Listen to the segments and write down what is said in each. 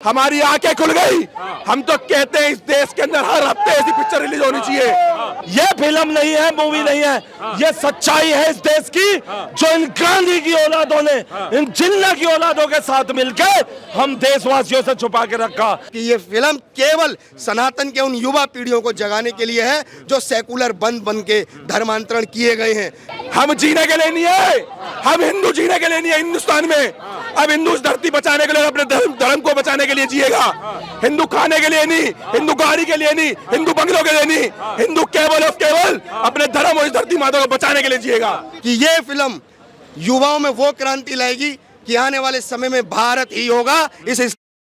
हमारी आंखें खुल गई। हम तो कहते हैं इस देश के अंदर हर हफ्ते ऐसी पिक्चर रिलीज होनी चाहिए। ये फिल्म नहीं है, मूवी नहीं है, ये सच्चाई है इस देश की, जो इन गांधी की औलादों ने, इन जिन्ना की औलादों के साथ मिलकर हम देशवासियों से छुपा के रखा। कि ये फिल्म केवल सनातन के उन युवा पीढ़ियों को जगाने के लिए है जो सेकुलर बन के धर्मांतरण किए गए हैं। हम जीने के लिए नहीं है, हम हिंदू जीने के लिए नहीं है हिंदुस्तान में। अब हिंदू इस धरती बचाने के लिए, अपने धर्म को बचाने के लिए जिएगा। हिंदू खाने के लिए नहीं, हिंदू गाड़ी के लिए नहीं, हिंदू बंगलों के लिए नहीं, हिंदू केवल और केवल अपने धर्म और इस धरती माता को बचाने के लिए जिएगा। कि ये फिल्म युवाओं में वो क्रांति लाएगी कि आने वाले समय में भारत ही होगा इस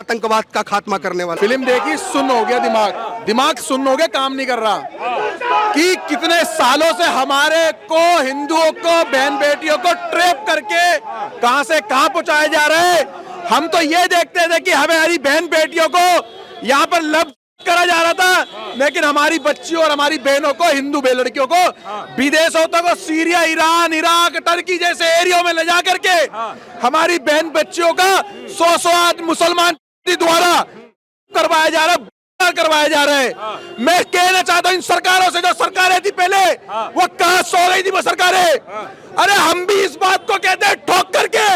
आतंकवाद का खात्मा करने वाला। फिल्म देखी, सुन्न हो गया दिमाग सुन्न हो गया, काम नहीं कर रहा। कि कितने सालों से हमारे को, हिंदुओं को, बहन बेटियों को ट्रैप करके कहां से कहां पहुंचाए जा रहे हैं। हम तो ये देखते थे कि हमारी बहन बेटियों को यहाँ पर लब करा जा रहा था, लेकिन हमारी बच्चियों और हमारी बहनों को, हिंदू लड़कियों को विदेशों तक, सीरिया, ईरान, इराक, टर्की जैसे एरिया में ले जा करके हमारी बहन बच्चियों का 100 मुसलमान द्वारा करवाया जा रहा है। मैं कहना चाहता हूं इन सरकारों से, जो सरकारें थी पहले, वो कहां सो गई थी वो सरकारें। अरे हम भी इस बात को कहते हैं ठोक करके,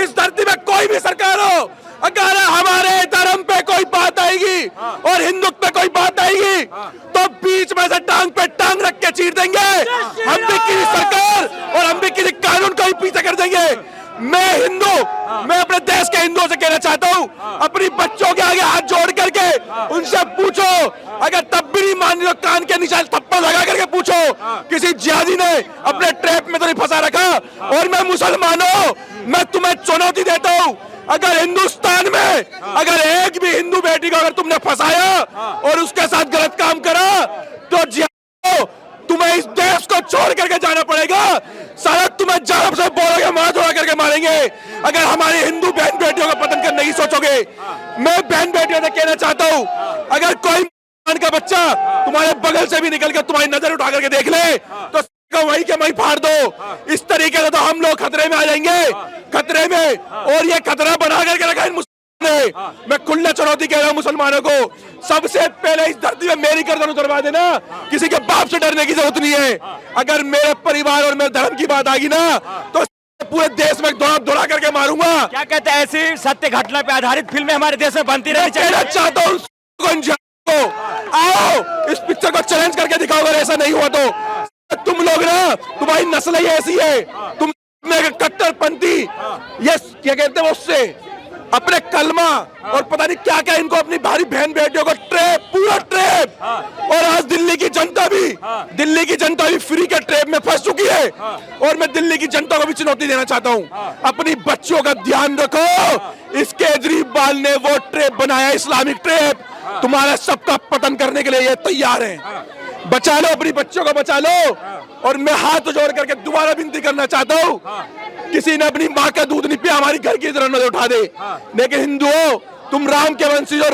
इस धरती में कोई भी सरकार हो, अगर हमारे धर्म पे कोई बात आएगी और हिंदुत्व पे कोई बात आएगी तो बीच में से टांग पे टांग रख के चीर देंगे। हम भी किसी सरकार और हम भी किसी कानून को ही पीछे कर देंगे। मैं अपने देश के हिंदुओं से कहना चाहता हूँ, अपनी बच्चों के आगे हाथ जोड़ करके उनसे पूछो, अगर तब भी नहीं मान रहे, कान के निशान थप्पड़ लगा करके पूछो, किसी जिहादी ने अपने ट्रैप में तो नहीं फंसा रखा। और मैं मुसलमानों, मैं तुम्हें चुनौती देता हूँ, अगर हिंदुस्तान में अगर एक भी हिंदू बेटी को अगर तुमने फंसाया और उसके साथ गलत काम करा तो जिहादियों, तुम्हें इस देश को छोड़ करके जाना पड़ेगा। सारा तुम्हें जान से बोलोगे, मार धोड़ा करके मारेंगे अगर हमारी हिंदू बहन बेटियों का पतन करने की सोचोगे। मैं बहन बेटियों से कहना चाहता हूँ, अगर कोई का बच्चा तुम्हारे बगल से भी निकल कर तुम्हारी नजर उठा करके देख ले तो वही के वही फाड़ दो। इस तरीके से तो हम लोग खतरे में आ जाएंगे, खतरे में। और ये खतरा बना करके रखा इन मुसलमानों। मैं खुले चुनौती कह रहा हूँ मुसलमानों को, सबसे पहले इस धरती में मेरी गर्दन उतरवा देना, किसी के बाप से डरने की जरूरत नहीं है। अगर मेरे परिवार और मेरे धर्म की बात आएगी ना तो पूरे देश में दौड़ा करके मारूंगा। क्या कहते हैं, ऐसी सत्य घटना पे आधारित फिल्में हमारे देश में बनती रहनी चाहिए। कहना चाहता हूँ आओ इस पिक्चर को चैलेंज करके दिखाओ, अगर ऐसा नहीं हुआ तो तुम लोग ना, तुम्हारी नस्ल ही ऐसी है, तुम कट्टरपंथी, ये क्या कहते हैं उससे अपने कलमा और पता नहीं क्या क्या, इनको अपनी भारी बहन बेटियों को ट्रैप, पूरा ट्रैप। और आज दिल्ली की जनता भी फ्री के ट्रैप में फंस चुकी है। और मैं दिल्ली की जनता को भी चुनौती देना चाहता हूँ, अपनी बच्चों का ध्यान रखो। इस केजरीवाल ने वो ट्रैप बनाया, इस्लामिक ट्रैप, तुम्हारा सबका पतन करने के लिए ये तैयार है। बचा लो, अपनी बच्चों को बचा लो। और मैं हाथ जोड़ करके दोबारा विनती करना चाहता हूँ, किसी ने अपनी माँ का दूध नहीं पिया, हमारी घर की तरह नजर उठा दे। लेकिन हिंदुओं, तुम राम के वंशीज हो,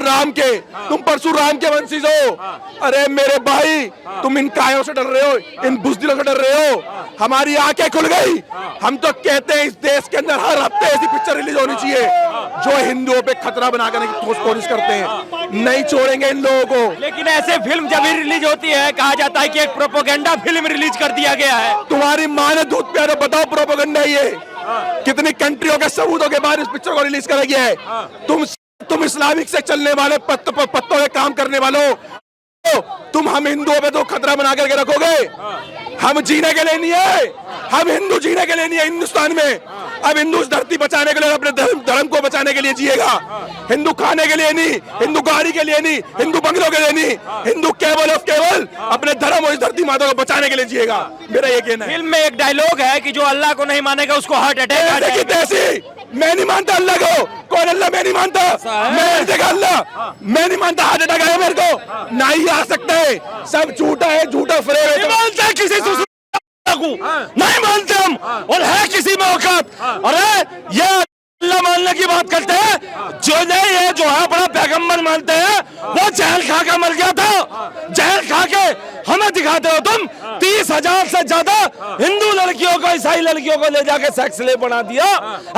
तुम परशुराम के वंशीज हो। अरे मेरे भाई, तुम इन कायों से डर रहे हो, इन बुज़दिलों से डर रहे हो। हमारी आंखें खुल गई। हम तो कहते हैं इस देश के अंदर हर हफ्ते ऐसी पिक्चर रिलीज होनी चाहिए जो हिंदुओं पे खतरा बना करने की कोशिश करते हैं। नहीं छोड़ेंगे इन लोगों को। लेकिन ऐसे फिल्म जब भी रिलीज होती है, कहा जाता है कि एक प्रोपेगेंडा फिल्म रिलीज कर दिया गया है। तुम्हारी माँ ने दूध पिया तो बताओ प्रोपेगेंडा ये कितनी कंट्रियों के सबूतों के बाद इस पिक्चर को रिलीज करा गया है। तुम इस्लामिक से चलने वाले पत्तों पे काम करने वालों, तुम हम हिंदुओं पे तो खतरा बना करके रखोगे। हम जीने के लिए नहीं है, हम हिंदू जीने के लिए नहीं है हिंदुस्तान में। अब हिंदू इस धरती बचाने के लिए, अपने धर्म को बचाने के लिए जिएगा। हिंदू खाने के लिए नहीं, हिंदू गाड़ी के लिए नहीं, हिंदू बंगलों के लिए नहीं, हिंदू केवल और केवल अपने धर्म और इस धरती माता को बचाने के लिए जिएगा। मेरा ये कहना है। फिल्म में एक डायलॉग है कि जो अल्लाह को नहीं मानेगा उसको हार्ट अटैक आ जाएगा। मैं नहीं मानता अल्लाह को, कौन अल्लाह मैं नहीं मानता, मैं देखा अल्लाह मैं नहीं मानता। हार्ट अटैक आया मेरे को, ना ही आ सकता है, सब झूठा है, झूठा फ्रेम है। मानते किसी नहीं मानते हम, और है किसी में औकात। अरे ये अल्लाह मानने की बात करते हैं, जो नहीं है, जो है अपना पैगंबर मानते हैं, वो जहर खा के मर गया था। जहर खा के हमें दिखाते हो तुम। 30,000 से ज्यादा हिंदू लड़कियों को, ईसाई लड़कियों को ले जाके सेक्स ले बना दिया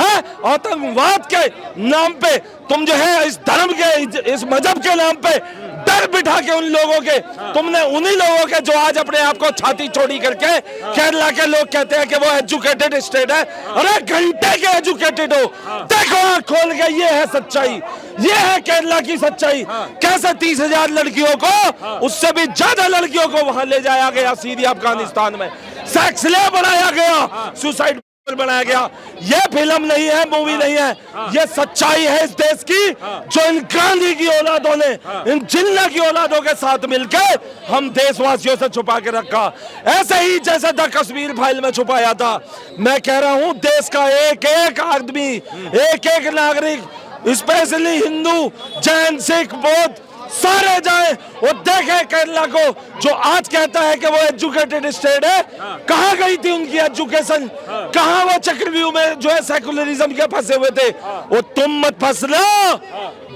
है। आतंकवाद के नाम पे तुम जो है इस धर्म के इस मजहब के नाम पे डर बिठा के उन लोगों के, तुमने उन्हीं लोगों के जो आज अपने आप को छाती चौड़ी करके केरला के लोग कहते हैं कि वो एजुकेटेड स्टेट है, अरे घंटे के एजुकेटेड हो, देखो आंख खोल के, ये है सच्चाई, ये है केरला की सच्चाई। कैसे 30,000 लड़कियों को, उससे भी ज्यादा लड़कियों को वहां ले जाया गया सीरिया अफगानिस्तान में, सेक्स स्लेव बनाया गया, सुसाइड बनाया गया। ये फिल्म नहीं है, मूवी नहीं है, ये सच्चाई है इस देश की, जो इन गांधी की औलादों ने, इन जिन्ना की औलादों के साथ मिलकर हम देशवासियों से छुपा के रखा, ऐसे ही जैसे द कश्मीर फाइल में छुपाया था। मैं कह रहा हूं देश का एक एक आदमी, एक एक नागरिक, स्पेशली हिंदू, जैन, सिख, बौद्ध, सारे जाए और देखे केरला को, जो आज कहता है कि वो एजुकेटेड स्टेट है। कहां गई थी उनकी एजुकेशन? कहां वो चक्रव्यूह में जो है सेकुलरिज्म के फंसे हुए थे? वो तुम मत फंसना,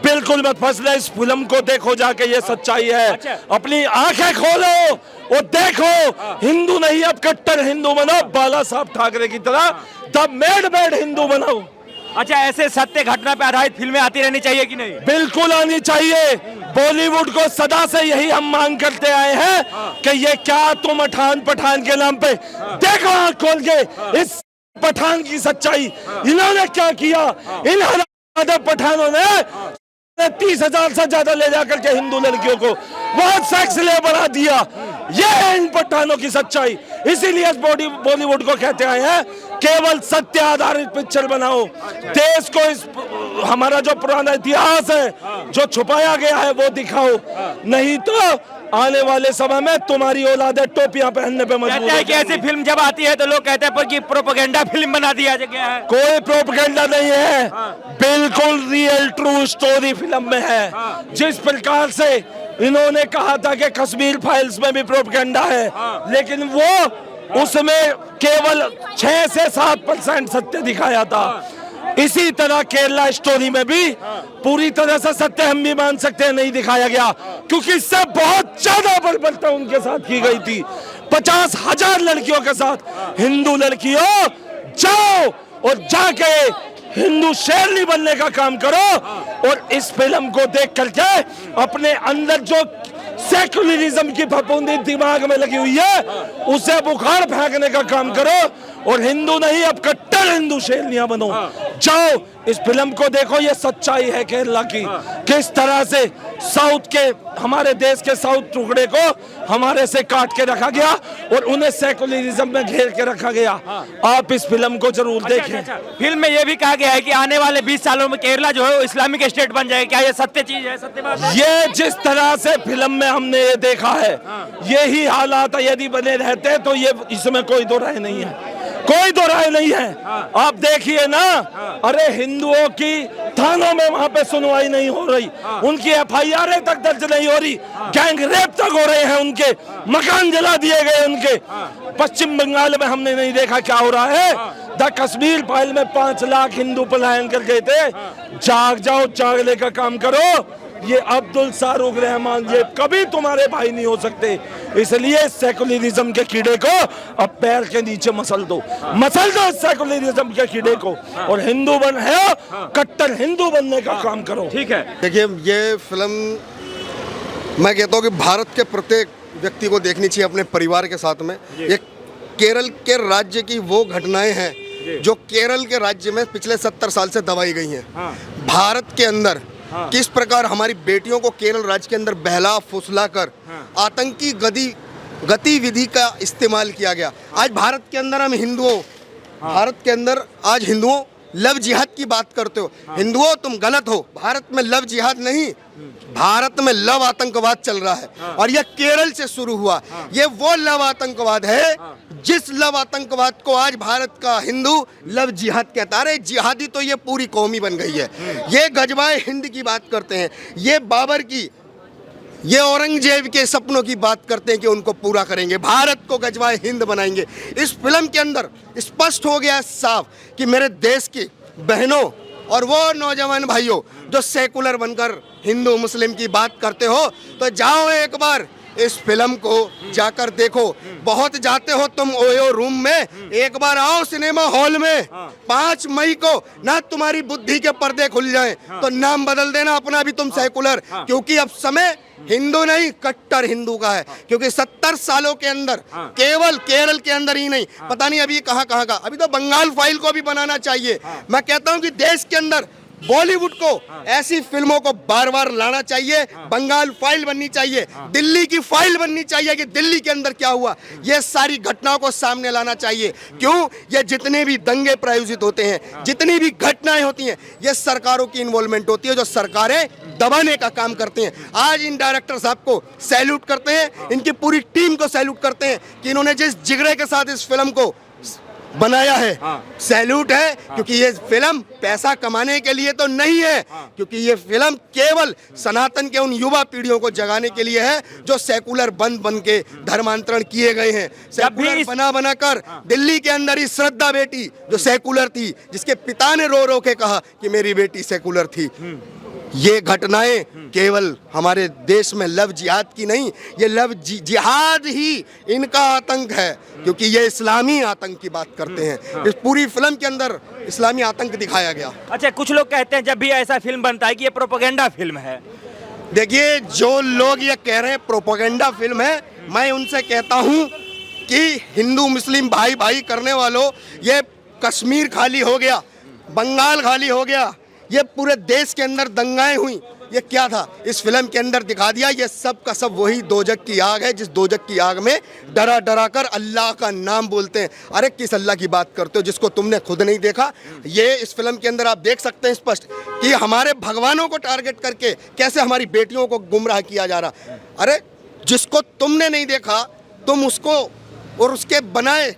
बिल्कुल मत फंसना। इस फिल्म को देखो जाके, ये सच्चाई है। अपनी आंखें खोलो और देखो, हिंदू नहीं अब कट्टर हिंदू बनाओ, बाला साहब ठाकरे की तरह द मेड हिंदू बनाओ। अच्छा, ऐसे सत्य घटना पे आधारित फिल्में आती रहनी चाहिए कि नहीं? बिल्कुल आनी चाहिए। बॉलीवुड को सदा से यही हम मांग करते आए हैं कि ये क्या तुम पठान के नाम पे, देखो आंख खोल के इस पठान की सच्चाई। इन्होंने क्या किया? इन हराम पठानों ने 30,000 से ज्यादा ले जाकर के हिंदू लड़कियों को बहुत सेक्स ले बना दिया। ये है इन पठानों की सच्चाई। इसीलिए बॉलीवुड को कहते आए हैं केवल सत्य आधारित पिक्चर बनाओ। देश को इस हमारा जो पुराना इतिहास है जो छुपाया गया है वो दिखाओ, नहीं तो आने वाले समय में तुम्हारी औलादें टोपियां पहनने पे मजबूर कहते हैं कि ऐसी फिल्म जब आती है तो लोग कहते हैं कि प्रोपेगेंडा फिल्म बना दिया गया है। कोई प्रोपेगेंडा नहीं है, बिल्कुल रियल ट्रू स्टोरी फिल्म में है। जिस प्रकार से इन्होंने कहा था कि कश्मीर फाइल्स में भी प्रोपेगेंडा है, लेकिन वो उसमें केवल 6 से 7% सत्य दिखाया था। इसी तरह केरला स्टोरी में भी पूरी तरह से सत्य हम भी मान सकते हैं नहीं दिखाया गया, क्योंकि इससे बहुत ज्यादा बर्बरता उनके साथ की गई थी। 50,000 लड़कियों के साथ। हिंदू लड़कियों, जाओ और जाके हिंदू शेरनी बनने का काम करो और इस फिल्म को देख करके अपने अंदर जो सेकुलरिज्म की फफूंदी दिमाग में लगी हुई है उसे बुखार फेंकने का काम करो और हिंदू नहीं अब कट्टर हिंदू शेरनियां बनो। जाओ इस फिल्म को देखो, ये सच्चाई है केरला की, किस तरह से साउथ के, हमारे देश के साउथ टुकड़े को हमारे से काट के रखा गया और उन्हें सेकुलरिज्म में घेर के रखा गया। आप इस फिल्म को जरूर देखें। फिल्म में ये भी कहा गया है कि आने वाले 20 सालों में केरला जो है वो इस्लामिक स्टेट बन जाएगा। क्या ये सत्य चीज है, सत्य बात है? ये जिस तरह से फिल्म में हमने ये देखा है, यही हालात यदि बने रहते तो ये इसमें कोई दो राय नहीं है, कोई दो राय नहीं है। आप देखिए ना, अरे हिंदुओं की थानों में वहां पे सुनवाई नहीं हो रही, उनकी FIR तक दर्ज नहीं हो रही, गैंग रेप तक हो रहे हैं, उनके मकान जला दिए गए उनके। पश्चिम बंगाल में हमने नहीं देखा क्या हो रहा है। द कश्मीर फाइल में 5 लाख हिंदू पलायन कर गए थे। जाग जाओ, जागने का काम करो। ये अब्दुल शाहरुख रहमान ये कभी तुम्हारे भाई नहीं हो सकते, इसलिए सेकुलरिज्म के कीड़े को अब पैर के नीचे मसल दो सेकुलरिज्म के कीड़े को, और हिंदू बन है, कट्टर हिंदू बनने का काम करो। ठीक है। देखिए, ये फिल्म मैं कहता हूँ कि भारत के प्रत्येक व्यक्ति को देखनी चाहिए अपने परिवार के साथ में। ये केरल के राज्य की वो घटनाएं हैं जो केरल के राज्य में पिछले 70 साल से दबाई गई हैं। भारत के अंदर किस प्रकार हमारी बेटियों को केरल राज्य के अंदर बहला फुसला कर आतंकी गतिविधि का इस्तेमाल किया गया। आज भारत के अंदर हम हिंदुओं, भारत के अंदर आज हिंदुओं लव जिहाद की बात करते हो। हिंदुओं तुम गलत हो, भारत में लव जिहाद नहीं, भारत में लव आतंकवाद चल रहा है और यह केरल से शुरू हुआ। ये वो लव आतंकवाद है जिस लव आतंकवाद को आज भारत का हिंदू लव जिहाद कहता है। जिहादी तो ये पूरी कौमी बन गई है। ये गजवाए हिंद की बात करते हैं, ये बाबर की, ये औरंगजेब के सपनों की बात करते हैं कि उनको पूरा करेंगे, भारत को गजवाए हिंद बनाएंगे। इस फिल्म के अंदर स्पष्ट हो गया साफ कि मेरे देश की बहनों और वो नौजवान भाइयों जो सेकुलर बनकर हिंदू मुस्लिम की बात करते हो, तो जाओ एक बार इस फिल्म को जाकर देखो। बहुत जाते हो तुम ओयो रूम में, एक बार आओ सिनेमा हॉल में। 5 मई को ना तुम्हारी बुद्धि के पर्दे खुल जाएं तो नाम बदल देना अपना भी तुम सेकुलर, क्योंकि अब समय हिंदू नहीं कट्टर हिंदू का है। क्योंकि 70 सालों के अंदर केवल केरल के अंदर ही नहीं, पता नहीं अभी कहां कहां का, अभी तो बंगाल फाइल को भी बनाना चाहिए। मैं कहता हूं कि देश के अंदर बॉलीवुड को ऐसी फिल्मों को बार बार लाना चाहिए। बंगाल फाइल बननी चाहिए, दिल्ली की फाइल बननी चाहिए कि दिल्ली के अंदर क्या हुआ, ये सारी घटनाओं को सामने लाना चाहिए। क्यों? ये जितने भी दंगे प्रायोजित होते हैं, जितनी भी घटनाएं होती हैं, ये सरकारों की इन्वॉल्वमेंट होती है, जो सरकारें दबाने का काम करते हैं। आज इन डायरेक्टर साहब को सैल्यूट करते हैं, इनकी पूरी टीम को सैल्यूट करते हैं कि इन्होंने जिस जिगरे के साथ इस फिल्म को बनाया है, सैल्यूट है। क्योंकि ये फिल्म पैसा कमाने के लिए तो नहीं है, क्योंकि ये फिल्म केवल सनातन के उन युवा पीढ़ियों को जगाने के लिए है जो सेकुलर बन के धर्मांतरण किए गए हैं। सेकुलर बना कर दिल्ली के अंदर ही श्रद्धा बेटी जो सेकुलर थी, जिसके पिता ने रो रो के कहा कि मेरी बेटी सेकुलर थी। ये घटनाएं केवल हमारे देश में लव जिहाद की नहीं, ये लव जिहाद ही इनका आतंक है, क्योंकि ये इस्लामी आतंक की बात करते हैं। इस पूरी फिल्म के अंदर इस्लामी आतंक दिखाया गया। अच्छा, कुछ लोग कहते हैं जब भी ऐसा फिल्म बनता है कि ये प्रोपेगेंडा फिल्म है। देखिए, जो लोग ये कह रहे हैं प्रोपेगेंडा फिल्म है, मैं उनसे कहता हूं कि हिंदू मुस्लिम भाई भाई करने वालों, ये कश्मीर खाली हो गया, बंगाल खाली हो गया, ये पूरे देश के अंदर दंगाएं हुई, ये क्या था? इस फिल्म के अंदर दिखा दिया। ये सब का सब वही दोजक की आग है, जिस दोजक की आग में डरा डरा कर अल्लाह का नाम बोलते हैं। अरे किस अल्लाह की बात करते हो जिसको तुमने खुद नहीं देखा? ये इस फिल्म के अंदर आप देख सकते हैं स्पष्ट कि हमारे भगवानों को टारगेट करके कैसे हमारी बेटियों को गुमराह किया जा रहा। अरे जिसको तुमने नहीं देखा तुम उसको और उसके बनाए।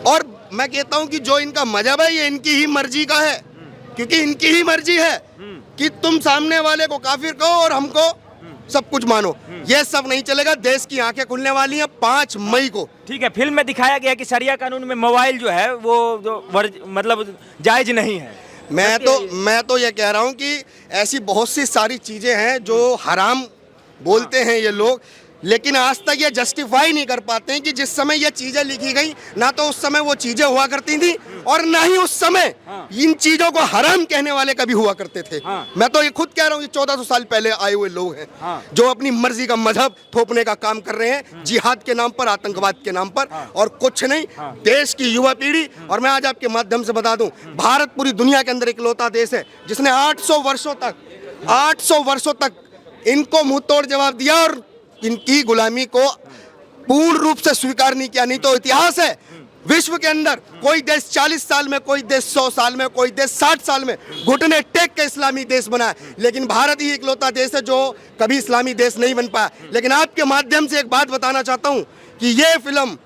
और मैं कहता हूं कि जो इनका मजहब है ये इनकी ही मर्जी का है, क्योंकि इनकी ही मर्जी है कि तुम सामने वाले को काफिर कहो और हमको सब कुछ मानो। ये सब नहीं चलेगा। देश की आंखें खुलने वाली हैं 5 मई को। ठीक है, फिल्म में दिखाया गया कि शरिया कानून में मोबाइल जो है वो मतलब जायज नहीं है। मैं तो ये कह रहा हूँ कि ऐसी बहुत सी सारी चीजें हैं जो हराम बोलते हैं ये लोग, लेकिन आज तक ये जस्टिफाई नहीं कर पाते हैं कि जिस समय ये चीजें लिखी गई, ना तो उस समय वो चीजें हुआ करती थी और ना ही उस समय इन चीजों को हराम कहने वाले कभी हुआ करते थे। मैं तो ये खुद कह रहा हूँ कि 1400 साल पहले आए हुए लोग हैं जो अपनी मर्जी का मजहब थोपने का काम कर रहे हैं, जिहाद के नाम पर, आतंकवाद के नाम पर, और कुछ नहीं। देश की युवा पीढ़ी, और मैं आज आपके माध्यम से बता दूं, भारत पूरी दुनिया के अंदर इकलौता देश है जिसने 800 वर्षों तक इनको मुंह तोड़ जवाब दिया और इनकी गुलामी को पूर्ण रूप से स्वीकार नहीं किया। नहीं तो इतिहास है विश्व के अंदर, कोई देश 40 साल में, कोई देश 100 साल में, कोई देश 60 साल में घुटने टेक के इस्लामी देश बना है, लेकिन भारत ही इकलौता देश है जो कभी इस्लामी देश नहीं बन पाया। लेकिन आपके माध्यम से एक बात बताना चाहता हूं कि ये फिल्म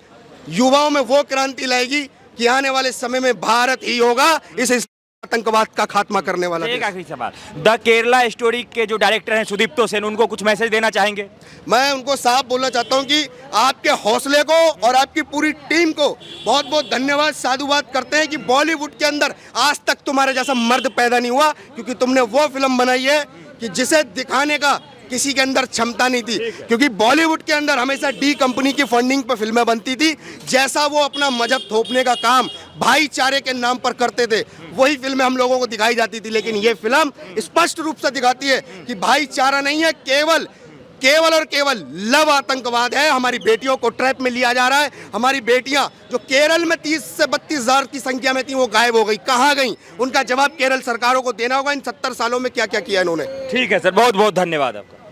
युवाओं में वो क्रांति लाएगी कि आने वाले समय में भारत ही होगा इस आतंकवाद का खात्मा करने वाला। एक आखिरी सवाल, द केरला स्टोरी के जो डायरेक्टर हैं सुदीप्तो सेन, उनको कुछ मैसेज देना चाहेंगे? मैं उनको साफ बोलना चाहता हूं कि आपके हौसले को और आपकी पूरी टीम को बहुत बहुत धन्यवाद, साधुवाद करते हैं कि बॉलीवुड के अंदर आज तक तुम्हारे जैसा मर्द पैदा नहीं हुआ, क्योंकि तुमने वो फिल्म बनाई है कि जिसे दिखाने का किसी के अंदर क्षमता नहीं थी। क्योंकि बॉलीवुड के अंदर हमेशा डी कंपनी की फंडिंग पर फिल्में बनती थी, जैसा वो अपना मजहब थोपने का काम भाईचारे के नाम पर करते थे वही फिल्में हम लोगों को दिखाई जाती थी। लेकिन ये फिल्म स्पष्ट रूप से दिखाती है कि भाईचारा नहीं है, केवल और केवल लव आतंकवाद है। हमारी बेटियों को ट्रैप में लिया जा रहा है। हमारी बेटियां जो केरल में 30 से 32 हजार की संख्या में थी वो गायब हो गई, कहां गई? उनका जवाब केरल सरकारों को देना होगा। इन 70 सालों में क्या क्या किया इन्होंने। ठीक है सर, बहुत बहुत धन्यवाद आपका।